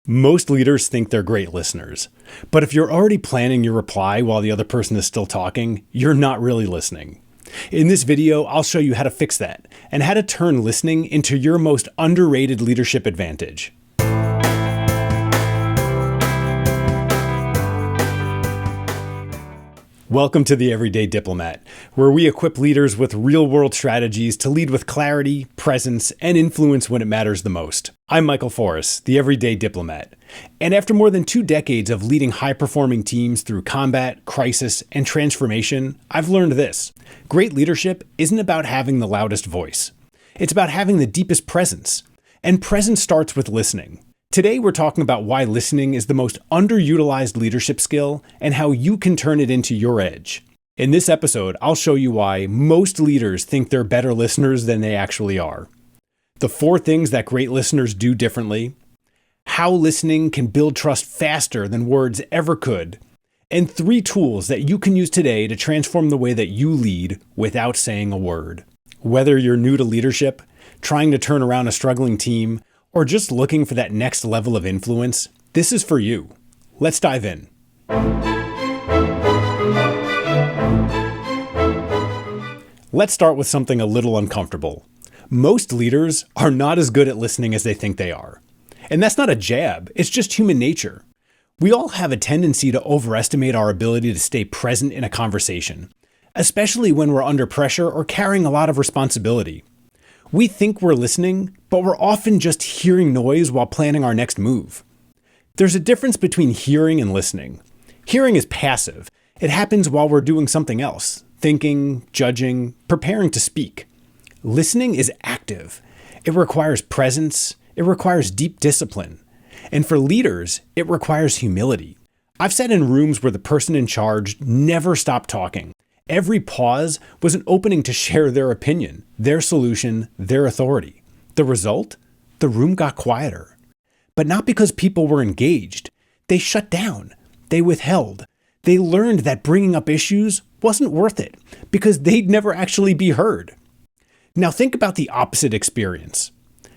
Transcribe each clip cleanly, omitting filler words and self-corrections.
Most leaders think they're great listeners. But if you're already planning your reply while the other person is still talking, you're not really listening. In this video, I'll show you how to fix that and how to turn listening into your most underrated leadership advantage. Welcome to the Everyday Diplomat, where we equip leaders with real-world strategies to lead with clarity, presence, and influence when it matters the most. I'm Michael Forrest, the Everyday Diplomat, and after more than 2 decades of leading high-performing teams through combat, crisis, and transformation, I've learned this. Great leadership isn't about having the loudest voice. It's about having the deepest presence, and presence starts with listening. Today, we're talking about why listening is the most underutilized leadership skill and how you can turn it into your edge. In this episode, I'll show you why most leaders think they're better listeners than they actually are, the 4 things that great listeners do differently, how listening can build trust faster than words ever could, and 3 tools that you can use today to transform the way that you lead without saying a word. Whether you're new to leadership, trying to turn around a struggling team, or just looking for that next level of influence, this is for you. Let's dive in. Let's start with something a little uncomfortable. Most leaders are not as good at listening as they think they are. And that's not a jab, it's just human nature. We all have a tendency to overestimate our ability to stay present in a conversation, especially when we're under pressure or carrying a lot of responsibility. We think we're listening, but we're often just hearing noise while planning our next move. There's a difference between hearing and listening. Hearing is passive. It happens while we're doing something else, thinking, judging, preparing to speak. Listening is active. It requires presence. It requires deep discipline. And for leaders, it requires humility. I've sat in rooms where the person in charge never stopped talking. Every pause was an opening to share their opinion, their solution, their authority. The result? The room got quieter. But not because people were engaged. They shut down. They withheld. They learned that bringing up issues wasn't worth it because they'd never actually be heard. Now think about the opposite experience.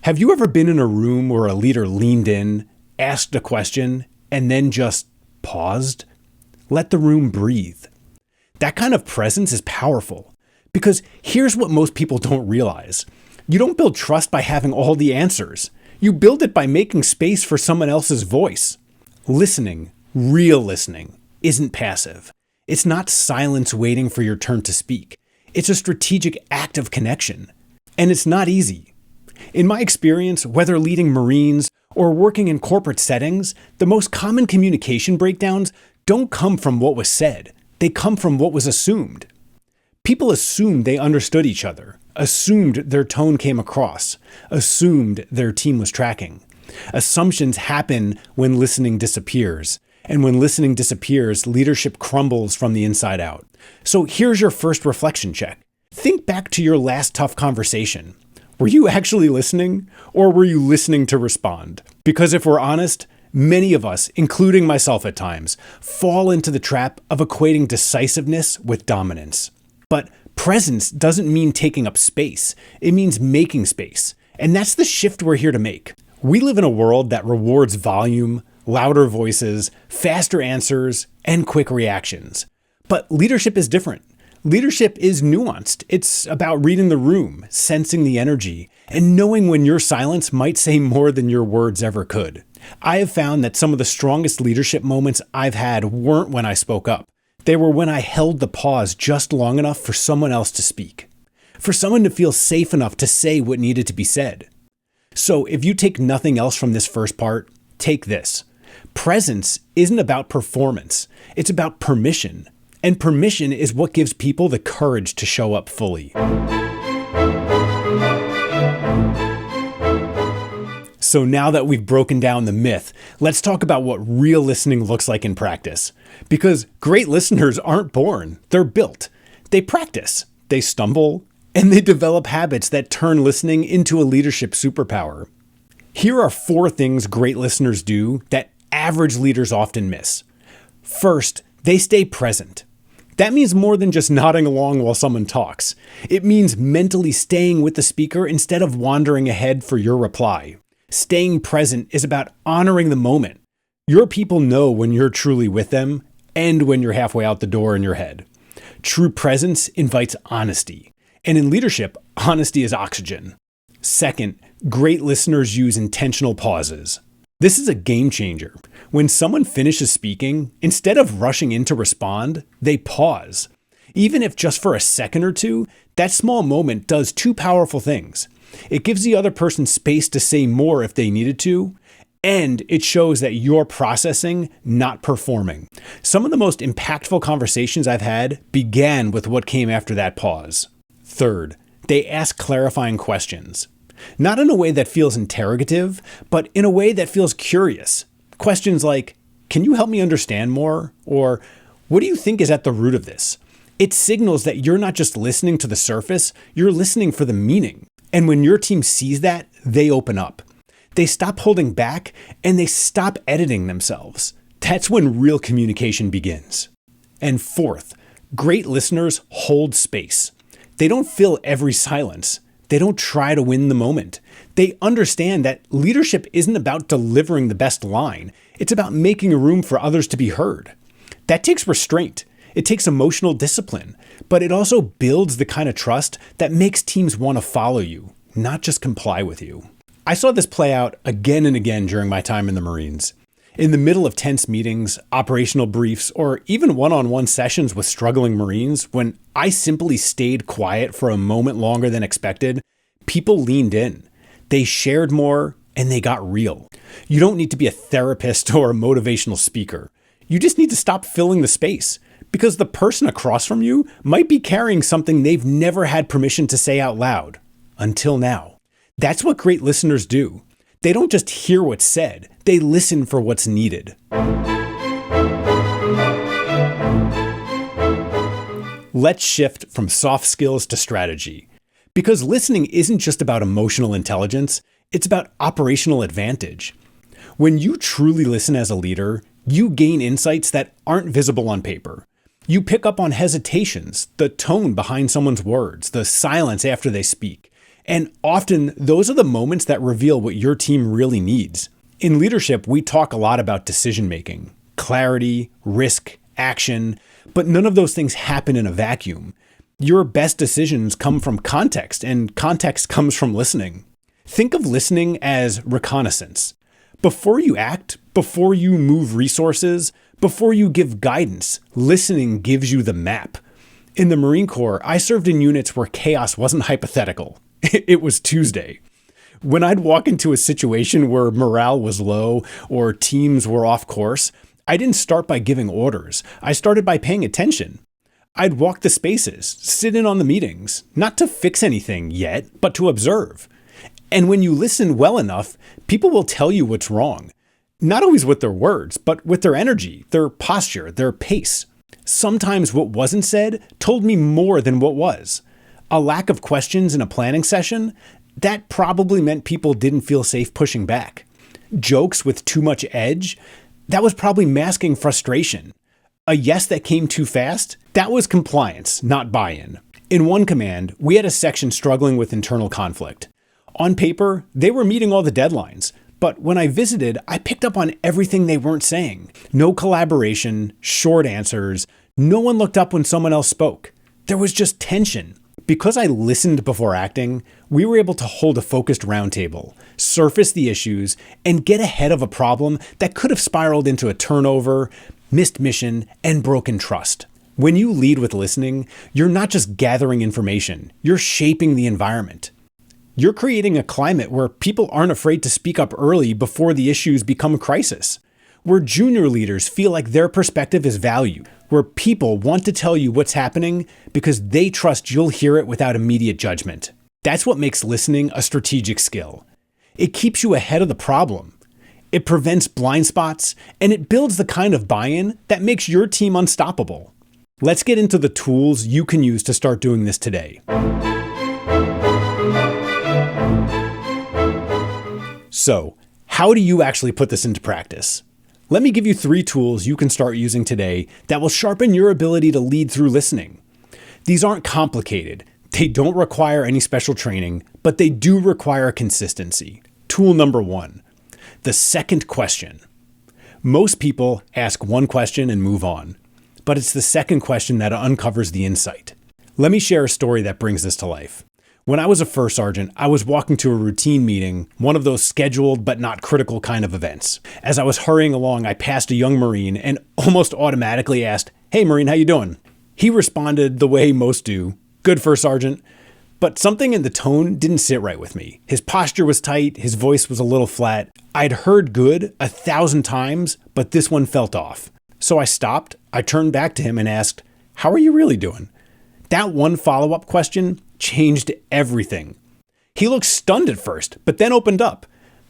Have you ever been in a room where a leader leaned in, asked a question, and then just paused? Let the room breathe. That kind of presence is powerful because here's what most people don't realize. You don't build trust by having all the answers. You build it by making space for someone else's voice. Listening, real listening, isn't passive. It's not silence waiting for your turn to speak. It's a strategic act of connection. And it's not easy. In my experience, whether leading Marines or working in corporate settings, the most common communication breakdowns don't come from what was said. They come from what was assumed. People assumed they understood each other, assumed their tone came across, assumed their team was tracking. Assumptions happen when listening disappears. And when listening disappears, leadership crumbles from the inside out. So here's your first reflection check. Think back to your last tough conversation. Were you actually listening, or were you listening to respond? Because if we're honest, many of us, including myself at times, fall into the trap of equating decisiveness with dominance. But presence doesn't mean taking up space. It means making space. And that's the shift we're here to make. We live in a world that rewards volume, louder voices, faster answers, and quick reactions. But leadership is different. Leadership is nuanced. It's about reading the room, sensing the energy, and knowing when your silence might say more than your words ever could. I have found that some of the strongest leadership moments I've had weren't when I spoke up. They were when I held the pause just long enough for someone else to speak, for someone to feel safe enough to say what needed to be said. So if you take nothing else from this first part, take this. Presence isn't about performance. It's about permission. And permission is what gives people the courage to show up fully. So now that we've broken down the myth, let's talk about what real listening looks like in practice. Because great listeners aren't born, they're built. They practice, they stumble, and they develop habits that turn listening into a leadership superpower. Here are 4 things great listeners do that average leaders often miss. First, they stay present. That means more than just nodding along while someone talks. It means mentally staying with the speaker instead of wandering ahead for your reply. Staying present is about honoring the moment. Your people know when you're truly with them and when you're halfway out the door in your head. True presence invites honesty. And in leadership, honesty is oxygen. Second, great listeners use intentional pauses. This is a game changer. When someone finishes speaking, instead of rushing in to respond, they pause. Even if just for a second or two, that small moment does two powerful things. It gives the other person space to say more if they needed to, and it shows that you're processing, not performing. Some of the most impactful conversations I've had began with what came after that pause. Third, they ask clarifying questions. Not in a way that feels interrogative, but in a way that feels curious. Questions like, can you help me understand more? Or, what do you think is at the root of this? It signals that you're not just listening to the surface, you're listening for the meaning. And when your team sees that, they open up. They stop holding back and they stop editing themselves. That's when real communication begins. And fourth, great listeners hold space. They don't fill every silence. They don't try to win the moment. They understand that leadership isn't about delivering the best line. It's about making room for others to be heard. That takes restraint. It takes emotional discipline, but it also builds the kind of trust that makes teams want to follow you, not just comply with you. I saw this play out again and again during my time in the Marines. In the middle of tense meetings, operational briefs, or even one-on-one sessions with struggling Marines, when I simply stayed quiet for a moment longer than expected, people leaned in. They shared more, and they got real. You don't need to be a therapist or a motivational speaker. You just need to stop filling the space, because the person across from you might be carrying something they've never had permission to say out loud, until now. That's what great listeners do. They don't just hear what's said, they listen for what's needed. Let's shift from soft skills to strategy. Because listening isn't just about emotional intelligence, it's about operational advantage. When you truly listen as a leader, you gain insights that aren't visible on paper. You pick up on hesitations, the tone behind someone's words, the silence after they speak. And often, those are the moments that reveal what your team really needs. In leadership, we talk a lot about decision-making, clarity, risk, action, but none of those things happen in a vacuum. Your best decisions come from context, and context comes from listening. Think of listening as reconnaissance. Before you act, before you move resources, before you give guidance, listening gives you the map. In the Marine Corps, I served in units where chaos wasn't hypothetical. It was Tuesday. When I'd walk into a situation where morale was low or teams were off course, I didn't start by giving orders. I started by paying attention. I'd walk the spaces, sit in on the meetings, not to fix anything yet, but to observe. And when you listen well enough, people will tell you what's wrong. Not always with their words, but with their energy, their posture, their pace. Sometimes what wasn't said told me more than what was. A lack of questions in a planning session, that probably meant people didn't feel safe pushing back. Jokes with too much edge, that was probably masking frustration. A yes that came too fast, that was compliance, not buy-in. In one command, we had a section struggling with internal conflict. On paper, they were meeting all the deadlines, but when I visited, I picked up on everything they weren't saying. No collaboration, short answers, no one looked up when someone else spoke. There was just tension. Because I listened before acting, we were able to hold a focused roundtable, surface the issues, and get ahead of a problem that could have spiraled into a turnover, missed mission, and broken trust. When you lead with listening, you're not just gathering information, you're shaping the environment. You're creating a climate where people aren't afraid to speak up early before the issues become a crisis. Where junior leaders feel like their perspective is valued, where people want to tell you what's happening because they trust you'll hear it without immediate judgment. That's what makes listening a strategic skill. It keeps you ahead of the problem. It prevents blind spots, and it builds the kind of buy-in that makes your team unstoppable. Let's get into the tools you can use to start doing this today. So, how do you actually put this into practice? Let me give you 3 tools you can start using today that will sharpen your ability to lead through listening. These aren't complicated. They don't require any special training, but they do require consistency. Tool number 1, the second question. Most people ask one question and move on, but it's the second question that uncovers the insight. Let me share a story that brings this to life. When I was a first sergeant, I was walking to a routine meeting, one of those scheduled but not critical kind of events. As I was hurrying along, I passed a young Marine and almost automatically asked, "Hey Marine, how you doing?" He responded the way most do, "Good, First Sergeant." But something in the tone didn't sit right with me. His posture was tight, his voice was a little flat. I'd heard good 1,000 times, but this one felt off. So I stopped, I turned back to him and asked, "How are you really doing?" That one follow-up question changed everything. He looked stunned at first, but then opened up.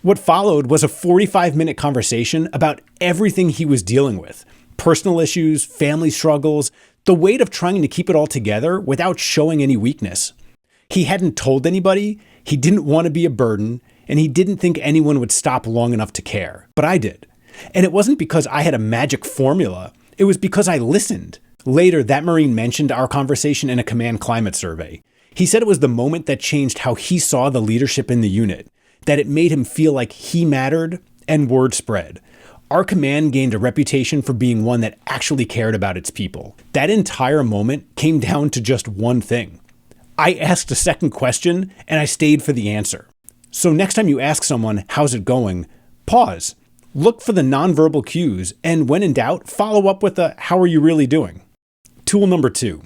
What followed was a 45-minute conversation about everything he was dealing with. Personal issues, family struggles, the weight of trying to keep it all together without showing any weakness. He hadn't told anybody, he didn't want to be a burden, and he didn't think anyone would stop long enough to care. But I did. And it wasn't because I had a magic formula, it was because I listened. Later, that Marine mentioned our conversation in a command climate survey. He said it was the moment that changed how he saw the leadership in the unit, that it made him feel like he mattered, and word spread. Our command gained a reputation for being one that actually cared about its people. That entire moment came down to just one thing. I asked a second question, and I stayed for the answer. So next time you ask someone, "How's it going?" pause. Look for the nonverbal cues, and when in doubt, follow up with a "How are you really doing?" Tool number 2,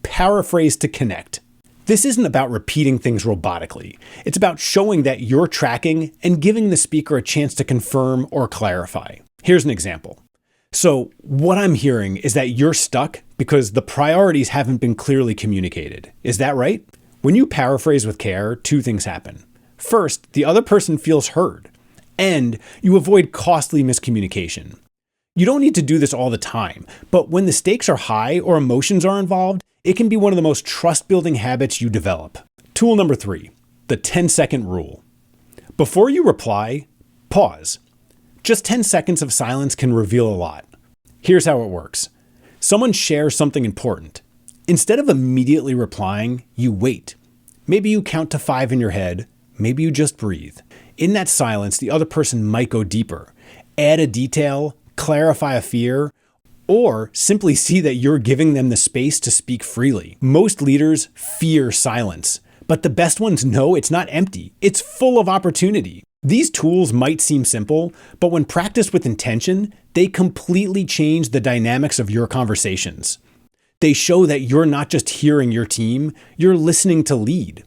paraphrase to connect. This isn't about repeating things robotically. It's about showing that you're tracking and giving the speaker a chance to confirm or clarify. Here's an example. "So what I'm hearing is that you're stuck because the priorities haven't been clearly communicated. Is that right?" When you paraphrase with care, 2 things happen. First, the other person feels heard, and you avoid costly miscommunication. You don't need to do this all the time, but when the stakes are high or emotions are involved, it can be one of the most trust-building habits you develop. Tool number 3, the 10-second rule. Before you reply, pause. Just 10 seconds of silence can reveal a lot. Here's how it works. Someone shares something important. Instead of immediately replying, you wait. Maybe you count to 5 in your head, maybe you just breathe. In that silence, the other person might go deeper, add a detail, clarify a fear, or simply see that you're giving them the space to speak freely. Most leaders fear silence, but the best ones know it's not empty. It's full of opportunity. These tools might seem simple, but when practiced with intention, they completely change the dynamics of your conversations. They show that you're not just hearing your team, you're listening to lead.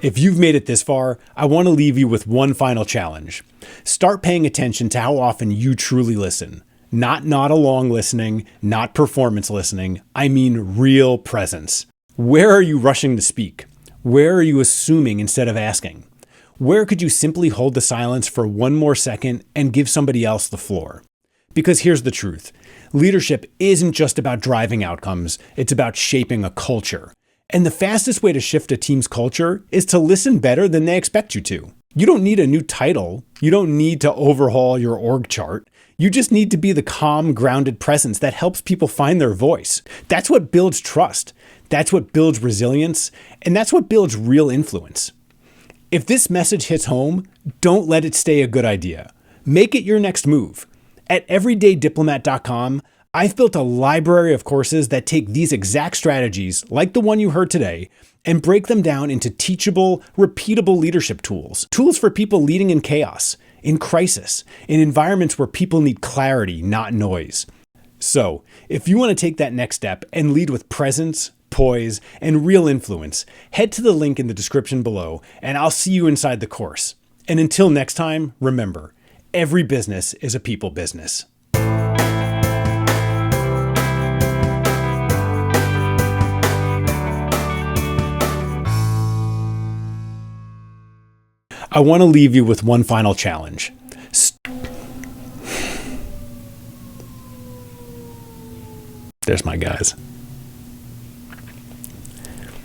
If you've made it this far, I want to leave you with one final challenge. Start paying attention to how often you truly listen. Not nod along listening, not performance listening. I mean real presence. Where are you rushing to speak? Where are you assuming instead of asking? Where could you simply hold the silence for one more second and give somebody else the floor? Because here's the truth. Leadership isn't just about driving outcomes. It's about shaping a culture. And the fastest way to shift a team's culture is to listen better than they expect you to. You don't need a new title. You don't need to overhaul your org chart. You just need to be the calm, grounded presence that helps people find their voice. That's what builds trust. That's what builds resilience. And that's what builds real influence. If this message hits home, don't let it stay a good idea. Make it your next move. At everydaydiplomat.com, I've built a library of courses that take these exact strategies, like the one you heard today, and break them down into teachable, repeatable leadership tools. Tools for people leading in chaos, in crisis, in environments where people need clarity, not noise. So, if you want to take that next step and lead with presence, poise, and real influence, head to the link in the description below, and I'll see you inside the course. And until next time, remember, every business is a people business. I want to leave you with one final challenge. There's my guys.